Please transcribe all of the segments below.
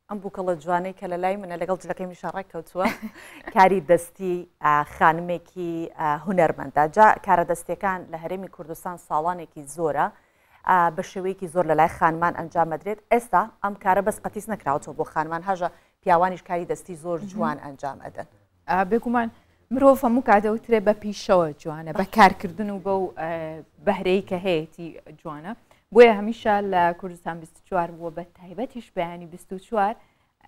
ئەم بووکەڵە جوانەی کە لە لای منە لەگەڵ جلەکەی میشاڕای کەوتووە کاری دەستی خانمێکی هونەرمەندە. جا کارە دەستیەکان لە هەرێمی کوردستان ساڵانێکی زۆرە بە شێوەیەکی زۆر لە لای خانمان ئەنجامەدرێت. ئێستا ئەم کارە بەس قەتیس نەکراوەتەوە بۆ خانمان، هەژە پیاوانیش کاری دەستی زۆر جوان ئەنجام ئەدەن. بێگومان مرۆڤ هەموو کاتەوترێ بە پیشەوە جوانە، بە کارکردن و بە و بەهرەی کە هەیەی جوانە. بۆیە هەمیشە لە کوردستان 24 بووە بە تایبەتیش بەیانی 24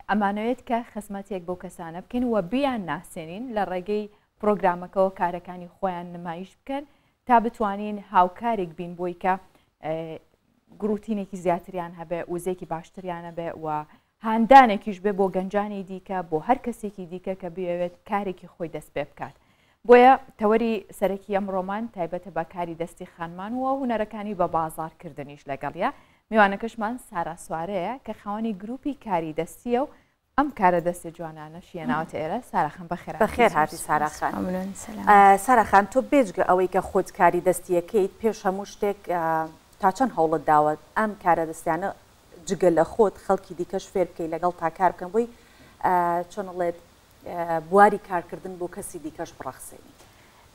ئەمانەوێت کە خزمەتێک بۆ کەسانە بکەن و بیان ناسێنین لە ڕێگەی پرۆگرامەکەەوە کارەکانی خۆیان نمایش بکەن تا بتوانین هاوکارێک بین بۆی کە گروتینێکی زیاتریان هەبێ، وزێکی باشتریان هەبێ و هاندانێکیش بێ بۆ گەنجانی دیکە، بۆ هەر کەسێکی دیکە کە بێوێت کارێکی خۆی دەست پێ بکات. بۆیە تەوەری سەرەکی ئەمڕۆمان تایبەتە بە کاری دەستی خانمان و هونەرەکانی بە بازارکردنیش لەگەڵە. میوانەکەشمان سارا سوارەیە کە خاوەنی گروپی کاری دەستیە و ئەم کارە دەستی جوانانە شیێناوەتە ئێرە. ساراخان بەخێر. بەخێر هاتی ساراخان. ساراخان تۆ بێجگە ئەوەی کە خۆت کاری دەستیەکەیت پێش هەموو شتێک تا چەند هەوڵت داوت ئەم کارە دەستیانە جگە لە خۆت خەڵکی دیکەش فێر بکەی لەگەڵ تا کار بکەن بۆی چۆنڵێت بواری کارکردن بۆ کەسی دیکەش بڕەخسێنی.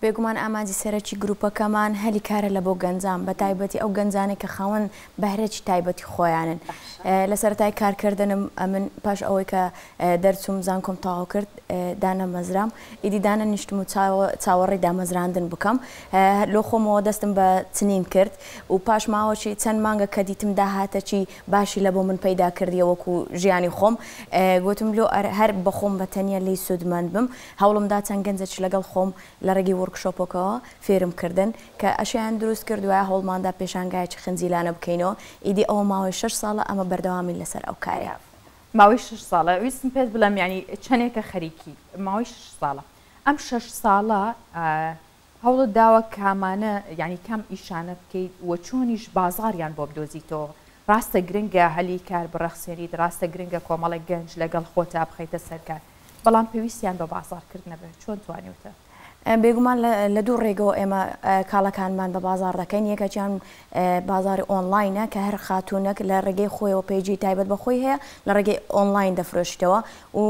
بێگومان ئامانجی سەرەکی گروپەکەمان هەلی کارە لە بۆ گەنجان بە تایبەتی ئەو گەنجانێک کە خاوەن بەهرێکی تایبەتی خۆیانن. لە سەرەتای کارکردنم من پاش ئەوەی کە دەرچووم زانکۆم تاوا کرد دانە مەزرام ئیدی دانە نیشتم و چاوەڕێی دامەزراندن بکەم. لۆ خۆمەوە دەستم بە چنین کرد و پاش ماوەی چەند مانگە کە دیتم داهاتەکی باشی لە بۆ من پەیدا کردیە وەکو ژیانی خۆم. گوتم لۆ هەر بە خۆم بەتەنیا لی سوودمەند بم، هەوڵمدا چەند گەنجەش لەگەڵ خۆم لە ڕێگەی ورکشۆپەکەەوە فێرم کردن کە ئەشیان دروست کردووە هەوڵماندا پێشانگایکی خنجیلانە بکەینەوە. ئیدی ئەوە ماوەی 6 ساڵە ئەمە بەردەوامی لەسەر ئەو کارە. ماوەی 6 ساڵە ویستم پێت بڵم ینی چەندێکە خەریکی ماوەی 6 ساڵە. ئەم 6 ساڵە هەوڵت داوە کامانە ینی کام ئیشانە بکەیت وە چۆنیش بازاریان بۆ بدۆزیتەوە. ڕاستە گرنگە هەلی کار بڕەخسێنیت، ڕاستە گرنگە کۆمەڵێک گەنج لەگەڵ خۆتا بخەیتە سەرکار، بەڵام پێویستیان بە بازارکردنە بێت. چۆن توانیوتە؟ بێگومان لە دوو ڕێگەوە ئێمە کاڵەکانمان بە بازار دەکەین. یەکەیان بازاری ئۆنلاینە کە هەر خاتونەك لە ڕێگەی خۆیەوە پێیجی تایبەت بە خۆی هەیە لە ڕێگەی ئۆنلاین دەفرۆشتەوە و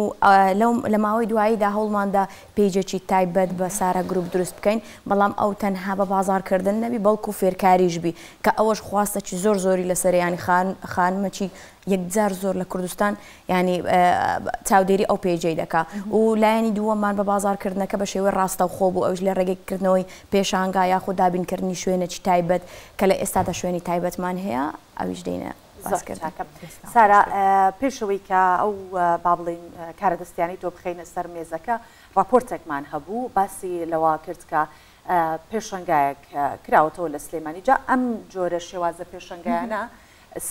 لە ماوەی دواییدا هەوڵماندا پێیجێکی تایبەت بە سارە گروپ دروست بکەین، بەڵام ئەو تەنها بە بازارکردن نەبی بەڵکو فێرکاریش بی کە ئەوەش خواستەکی زۆر زۆری لەسەریانی خانمەکی یەکجار زۆر لە کوردستان ینی چاودێری ئەو پێیجەی دەکا و لایەنی دووەمان بە بازارکردنەکە بە شێوەی ڕاستەوخۆ بوو ئەوش لە ڕێگەیکردنەوەی پێشانگا یاخود دابینکردنی شوێنێکی تایبەت کە لە ئێستادا شوێنی تایبەتمان هەیە ئەویش دێنە باسکردن. سارا پێشەوەی کە ئەو با بڵین کارە دەستیانی تۆ بخەینە سەر مێزەکە ڕاپۆرتێکمان هەبوو باسی لەوە کرد کە پێشەنگایەک کراوەتەوە لە سلێمانی. جا ئەم جۆرە شێوازە پێشەنگایانە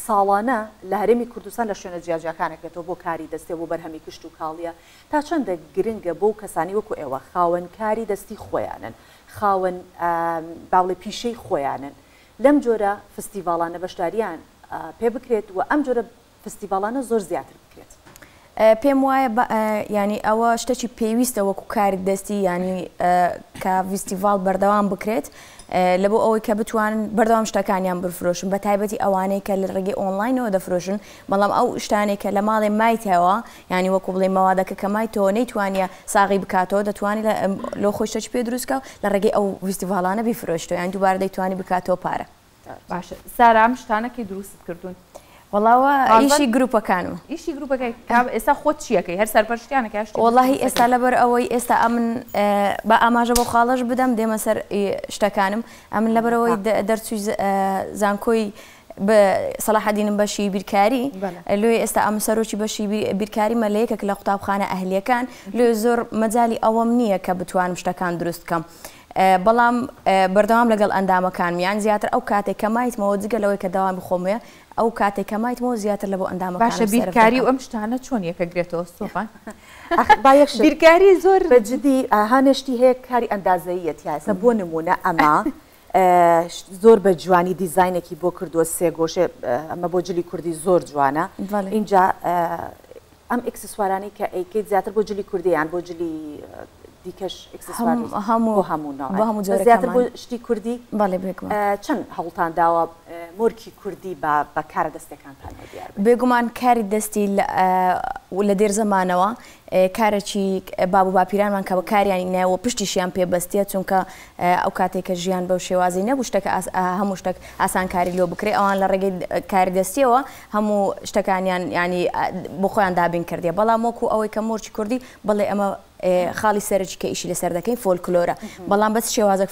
ساڵانە لە هەرێمی کوردستان لە شوێنە جیاجیەکانێکێتەوە بۆ کاری دەستی بۆ بەرهەمی کشت و کاڵیە تا چەندە گرنگە بۆ کەسانی وەکو ئێوە خاوەن کاری دەستی خۆیانن، خاوەن باوڵێ پیشەی خۆیانن لەم جۆرە فستیڤالانە بەشداریان پێ بکرێت و ئەم جۆرە فستیڤالانە زۆر زیاتر بکرێت. پێم وایە ینی ئەوە شتێکی پێویستە وەکو کاری دەستی ینی کە فستیڤال بەردەوام بکرێت لە بۆ ئەوەی کە بتوانن بەردەوام شتەکانیان بفرۆشن بە تایبەتی ئەوانەی کە لە ڕێگەی ئۆنلاینەوە دەفرۆشن، بەڵام ئەو شتانێک کە لە ماڵێ مایتەوە ینی وەکو بڵێ مەوادەکە کە مایتەوە نەیتوانە ساغی بکاتەوە دەتوانێت لۆ خۆی شتێکی پێ دروستکە لە ڕێگەی ئەو فستیڤالانە بیفرۆشتەوە یان دووبارە دەیتوانی بکاتەوە پارە. باشە سارا ئەم شتانەکەی دروست کردوون وڵاوە ئیشی گروپەکانم ئیشی گروپەکەی ئێستا خۆت چیەکەی هەر سەرپەرشتیانەکە وڵی ئێستا لەبەر ئەوەی ئێستا ئەمن بە ئاماژە بۆ خاڵش بدەم دێمە سەر شتەکانم ئەمن لەبەرەوەی دەرچووی زانکۆی سەلاحەدینم بەشی بیرکاری لێ ئێستا ئەم سەرۆکی بەشی بیرکاری مەلەیەکە لە قوتابخانە ئەهلیەکان لێ زۆر مەجای ئەوەم نییە کە بتوانم شتەکان دروست بکەم، بەڵام بەردەوام لەگەڵ ئەندامەکانمیان زیاتر ئەو کاتێک کە مایتمەوە جگە لەوەی کە داوام بخۆمەیە ئەو کاتێک کە مایتمەوە زیاتر لە بۆ ئەندامەکان. باشە بیرکاری و ئەم شتانە چۆن یەکەگرێتەوە سۆفان؟ بیرکاری زۆر بەجددی هانشتی هەیە کاری ئەندازەیەتی هەسە بۆ نمونە ئەمە زۆر بە جوانی دیزاینێکی بۆ کردووە سێ گۆشێ ئەمە بۆ جلی کوردی زۆر جوانە. اینجا ئەم ئەکسسوارانی کە ئەیکەیت زیاتر بۆ جلی کوردیان بۆ جلی دیکەش هەموو زیاتر بۆ شتی کوردی بەڵێ بێگومان چەند هەوڵتان داوە مۆرکی کوردی بە کارە دەستەکانتان دیار بێگومان کاری دەستی لە دێر زەمانەوە کارێکی باب و باپیرانمان کە بە کاریانی نایەوە پشتیشیان پێبەستیە چونکە ئەو کاتێککە ژیان بەو شێوازی نەبوو شتێک هەموو شتێک ئاسان کاری لۆ بکرێ ئەوان لە ڕێگەی کاری دەستیەوە هەموو شتەکانیان ینی بۆ خۆیان دابین کردێ بەڵام وەکو ئەوەی کە مۆرچی کوردی بڵێ ئەمە خاڵی سەرکی کە ئیشی لەسەر دەکەین فۆلکلۆرە بەڵام بەس شێوازێک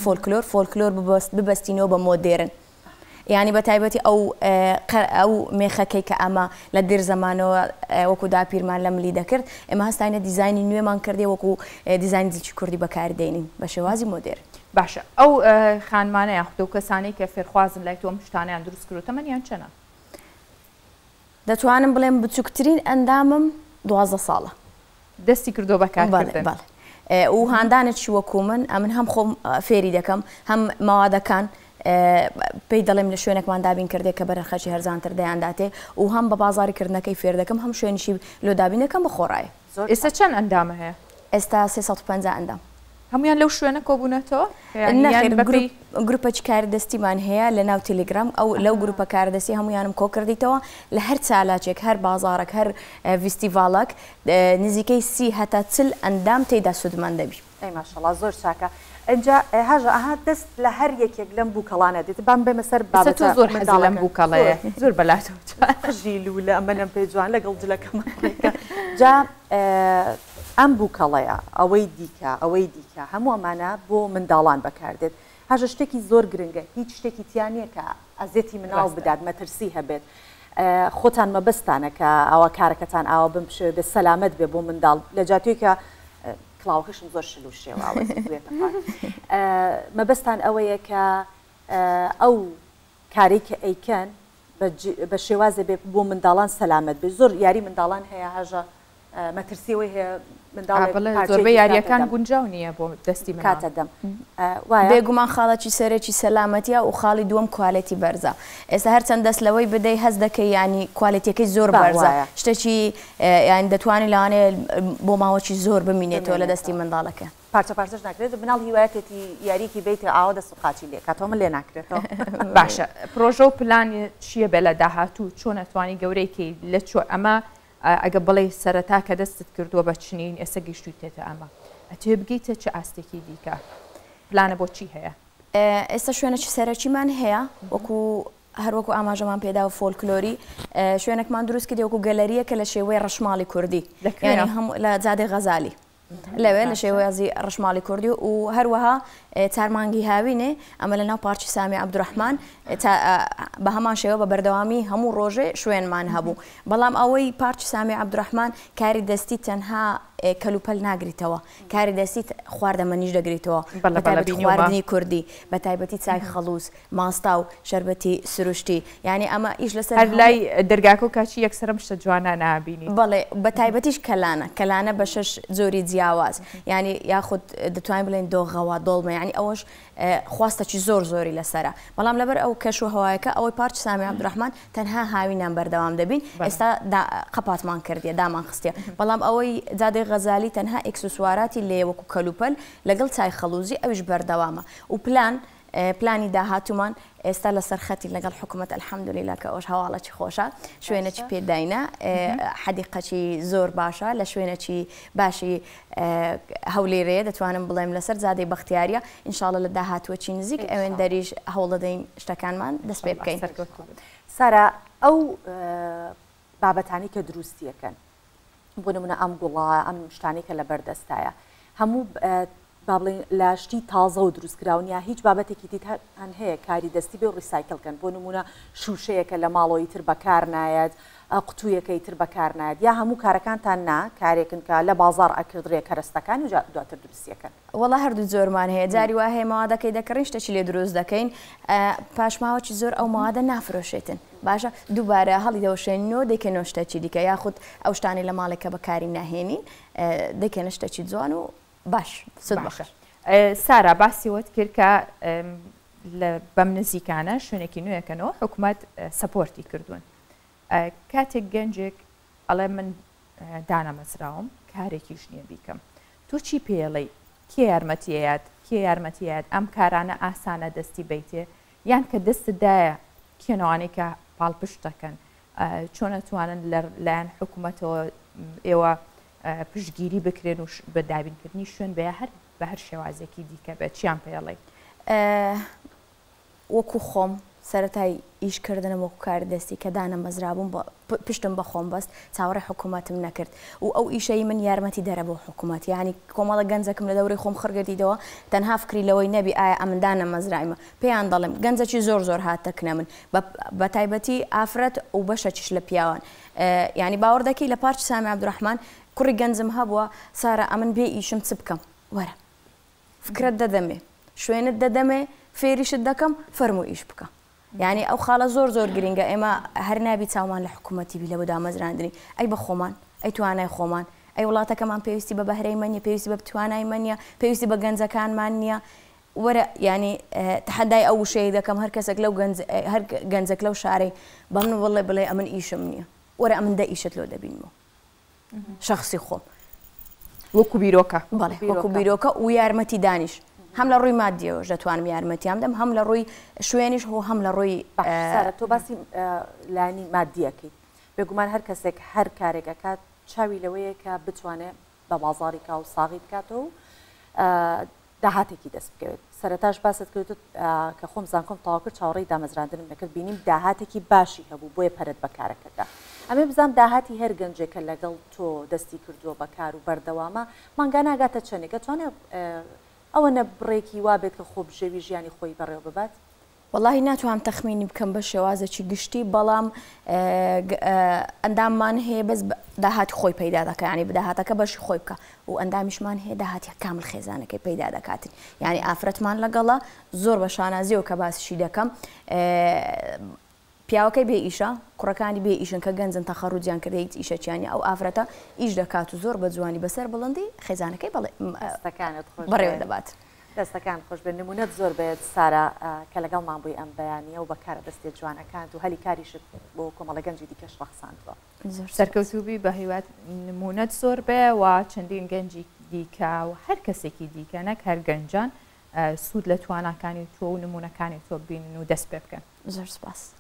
فۆلکلۆر ببەستینەوە بە مۆدێرن یعنی بە تایبەتی ئەو مێخەکەی کە ئەمە لە دێر زەمانەوە وەکو داپیرمان لە ملی دەکرد ئێمە هەستاینە دیزایانی نوێمان کردێ وەکو دیزایانی زیچی کوردی بەکاردێنین بە شێوازی مۆدێر باشە ئەو خانمانە یاخودە و کەسانەی کە فێرخوازن لای تۆم شتانیان دروست کرد تەمەنیان چەنە دەتوانم بڵێم بچووکترین ئەندامم 12 ساڵە دەستی کردو بەکاردن و هاندانێکی وەکو من ئەمن هەم خۆم فێری دەکەم هەم ماوادەکان پێی دەڵێم لە شوێنێکمان دابین کردێک کە بەرەخەکی هەرزانتر دەیانداتێ و هەم بە بازاڕیکردنەکەی فێر دەکەم هەم شوێنیشی لۆ دابینەکەم بە خۆڕایە ئێستا چەند ئەندامە هەیە ئێستا 350 ئەندام هەمویان لەو شوێنە کۆبوونەتەوە گروپەی کاردەستیمان هەیە لە ناو تەلگرام ئەو لەو گروپە کاردەستی هەمویانم کۆ کردیتەوە لە هەر چالاچێک هەر بازارێک هەر فیستیڤالێک نزیکەی 30 هەتا 40 ئەندام تێیدا سوودمان دەبی ماشەڵڵا زۆر چاکە ئەجا هاژە ئەها دەست لە هەر یەکێک لەم بووکەڵانە دێت بام بێمە سەر بابەتە زۆر لەم بووکەڵەیە زۆر بەلاتەوە ژیل و لە ئەمە لەم پێی جوان لەگەڵ جلەکەمەکە جا ئەم بووکەڵەیە ئەوەی دیکە هەموو ئەمانە بۆ منداڵان بەکاردێت هاژە شتێکی زۆر گرنگە هیچ شتێکی تیان نییە کە ئەزێتی مناڵ بدات مەترسی هەبێت خۆتان مەبەستانە کە ئەوە کارەکەتان ئاوە بمشێ بێ سەلامەت بێ بۆ منداڵ لە جاتوێکە کڵاوەکەشم زۆر شل و شێواوە مەبەستان ئەوەیە کە ئەو کارێک کە ئەیکەن بە شێوازە بێ بۆ منداڵان سەلامەت بێ زۆر یاری منداڵان هەیە هاژە مەترسیەوەی هەیە زۆربەی یاریەکان گونجاو نییە بۆ دەستی کاتە دەم بێگومان خاڵەکی سەرێکی سەلامەتیە و خاڵی دووەم کوالەتی بەرزە ئێستا هەرچەند دەست لەوەی بدەی هەز دەکەی ینی کوالەتیەکەی زۆر بەرزە شتێکی ینی دەتوانانی لەوانێ بۆ ماوەکی زۆر بمینێتەوە لە دەستی منداڵەکە پارچە پارچەش ناکرێت مناڵ هیوایەتێتی یاریکی بیت ئاوا دەست و قاچی لێ کاتۆمە لێ ناکرێتەوە باشە پرۆژە و پلان چییە بێ لە داهاتوو چۆن ئەتوانی گەورەیەکی لە چۆ ئەمە ئەگە بڵێ سەرەتا کە دەستت کردووە بە چنین ئێستا گەیشتوتێتە ئەمە ئەتوێ بگەیتە چه ئاستێکی دیکە پلانە بۆ چی هەیە ئێستا شوێنێکی سەرەکیمان هەیە وەکو هەروەکو ئاماژەمان پێداوە فۆلکلۆری شوێنێکمان دروست کردی وەکو گەلەریەکە لە شێوەی ڕەشماڵی کوردی ینی هەموو لە جادەی غەزالی لەوێ لە شێوەیەزی ڕەشماڵی کوردی و هەروەها چارمانگی هاوینێ ئەمە لە ناو پارچی سامی عەبدوڕەحمان بە هەمان شێوە بە بەردەوامی هەموو ڕۆژێ شوێنمان هەبوو بەڵام ئەوەی پارچی سامی عەبدوڕەحمان کاری دەستی تەنها کەلوپەل ناگریتەوە کاری دەستی خواردەمەنیش دەگریتەوە خواردنی کوردی بە تایبەتی چای خەڵووس ماستا و شەربەتی سروشتی یعنی ئەمە ئیش لەسەر هەر لای دەرگاکە و کاچی یەکسەرم شتە جوانە نابینی بەڵێ بە تایبەتیش کەلانە بە 6 جۆری جیاواز ینی یاخود دەتوانین بڵێن دۆغەوە دۆڵمە ینی ئەوەش خواستەکی زۆری لەسرە بەڵام لەبەر ئەو کەش و هەوایەکە ئەوەی پارچ سامی عەبدوڕەحمان تەنها هاوینان بەردەوام دەبین ئێستا قەپاتمان کردیە دامان خستیە بەڵام ئەوەی جادەی غەزالی تەنها ئێکسسوارەتی لێ وەکو کەلوپەل لەگەڵ چای خەڵوزی ئەویش بەردەوامە و پلانی داهاتومان ئێستا لەسەر خەتی لەگەڵ حکوومەت ئەلحەمدولیلا کە ئەوش هەواڵەکی خۆشە شوێنێکی پێداینە حەدیقەکی زۆر باشە لە شوێنێکی باشی هەولێرەیە دەتوانم بڵێم لەسەر زادەی بەختیاریە ئینشاڵە لە داهاتوەکی نزیک ئەوێن دەریش هەوڵ دەدەین شتەکانمان دەست پێ بکەین سارا ئەو بابەتانی کە دروستیەکەن بۆ نمونە ئەم گوڵا ئەم شتانی کە لە بەردەستایە هەموو بابڵین لە شتی تازە و دروستکراونیا هیچ بابەتێکی دیتان هەیە کاری دەستی بێ و ڕیسایکڵکەن بۆ نمونە شوشەیەکە لە ماڵەوەی تر بەکار نایەت قوتوویەکەی تر بەکار نایەت یا هەموو کارەکانتان نا کارێکن کە لە بازار ئەکردڕێ کەرەستەکان و دواتر دروستیەکەن وەڵا هەردوو زۆرمان هەیە جاری وا هەیە ماوادەکەی دەکڕین شتێکی لێ دروست دەکەین پاشماوەکی زۆر ئەو ماوادە نافرۆشێتن باشە دووبارە هەڵی دەوشێنەوە دەکەنەوە شتێکی دیکە یاخود ئەو شتانی لە ماڵێکە بەکاری ناهێنین دەکەنە شتێکی جوان و باش سود بەخێر سارا باسیوت کرد کە بەم نزیکانە شوێنێکی نوێەکەنەوە حکوومەت سەپۆرتی کردوون کاتێک گەنجێک ئەڵێ من دانەمەزراوم کارێکیش نییە بیکەم تۆ چی پێڵێ کێ یارمەتیات کێ یارمەتیات ئەم کارانە ئاسانە دەستی بیتێ یان کە دەستدایە کێنەوانەی کە پاڵپشت دەکەن چۆن ئەتوانن لایەن حکوومەتەوە ئێوە پشتگیری بکرێن و بە دابینکردنی شوێن بە هەر شێوازێکی دیکە بێت چیان پێڵێ وەکو خۆم سەرەتای ئیشکردنم وەکو کار دەستی کە دانم بەزرابووم پشتم بە خۆم بەست چاوەڕێ حکوومەتم نەکرد و ئەو ئیشەی من یارمەتی دەرە بۆ حکوومەت ینی کۆمەڵە گەنجەکەم لە دەوری خۆم خڕگەردیدەوە تەنها فکری لەوەی نەبی ئایا ئەمندانە مەزرایمە پێیان دەڵێم گەنجەکی زۆر هاتەکنە من بە تایبەتی ئافرەت و بەشەکیش لە پیاوان ینی باوەڕ دەکەی لە پارچ سامی عەبدوڕەحمان کوڕی گەنجم هەبووە سارە ئەمن بێ ئیشم چ بکەم وەرە فکرت دەدەمێ شوێنت دەدەمێ فێریشت دەکەم فەرموو ئیش بکە یعنی ئەو خاڵە زۆر گرنگە ئێمە هەر نابی چاومان لە حکوومەتی بی لە بۆ دامەزراندنی ئەی بە خۆمان ئەی توانای خۆمان ئەی وڵاتەکەمان پێویستی بە بەهرەی منە پێویستی بە توانای منە پێویستی بە گەنجەکانمان نییە وەرە ینی تحدای ئەو شەیە دەکەم هەر کەسێک لەو هەر گەنجەک لەو شارەی بە من وڵێ بڵێ ئەمن ئیشم نییە وەرە ئەمن دە ئیشت لۆ دەبینەوە شخصی خۆم وەکو بیرۆکە بەڵێ وەکو بیرۆکە و یارمەتی دانیش هەم لە ڕووی مادیەوە دەتوانم یارمەتیام دەم هەم لە ڕووی شوێنیش هۆ هەم لە ڕووی تۆ باسی لانی مادیەکەی بێگومان هەر کەسێک هەر کارێکەکات چاوی لەوەیە کە بتوانێت بە بازاڕی کا و ساغی بکاتەوە داهاتێکی دەست بکەوێت سەرەتاش باست کردت کە خۆم زانکۆم تاوا کرد چاوەڕێی دامەزراندنم نەکرد بینیم داهاتێکی باشی هەبوو بۆیە پەرت بە کارەکەدا ئەمێ بزانام داهاتی هەر گەنجێکە لەگەڵ تۆ دەستی کردووە بە کار و بەردەوامە مانگا ناگاتە چەندێک دەتوانێت ئەوە نە بڕێکی وا بێت کە خۆبژێوی ژیانی خۆی بەڕێوە ببات واللهی ناتوانم تەخمینی بکەم بە شێوازێکی گشتی بەڵام ئەنداممان هەیە بەس داهاتی خۆی پەیدا دەکە ینی بداهاتەکە بەشی خۆی بکە و ئەندامیشمان هەیە داهاتی کامل خێزانەکەی پەیدا دەکاتن ینی ئافرەتمان لەگەڵە زۆر بە شانازیەوە کە باسیشی دەکەم پیاوەکەی بێ ئیشە کوڕەکانی بێ ئیشن کە گەنجن تەخەڕوجیان کردە هیچ ئیشەکیانی ئەو ئافرەتە ئیش دەکات و زۆر بە جوانی بەسەر بڵندی خێزانەکەی بەڕێوە دەبات دەستەکان خۆش بێ نمونەت زۆر بێت سارا کە لەگەڵمان بووی ئەم بەیانیە و بەکارە دەستی جوانەکان و هەلی کاریشت بۆ کۆمەڵە گەنجی دیکەش ڕەخساندوە سەرکەوتوبی بە هیوات نمونەت زۆر بێ و چەندین گەنجی دیکە و هەر کەسێکی دیکە نەک هەر گەنجان سوود لە توانەکانی تۆ و نمونونەکانی تۆ بینن و دەست پێ بکەن زۆر سپاس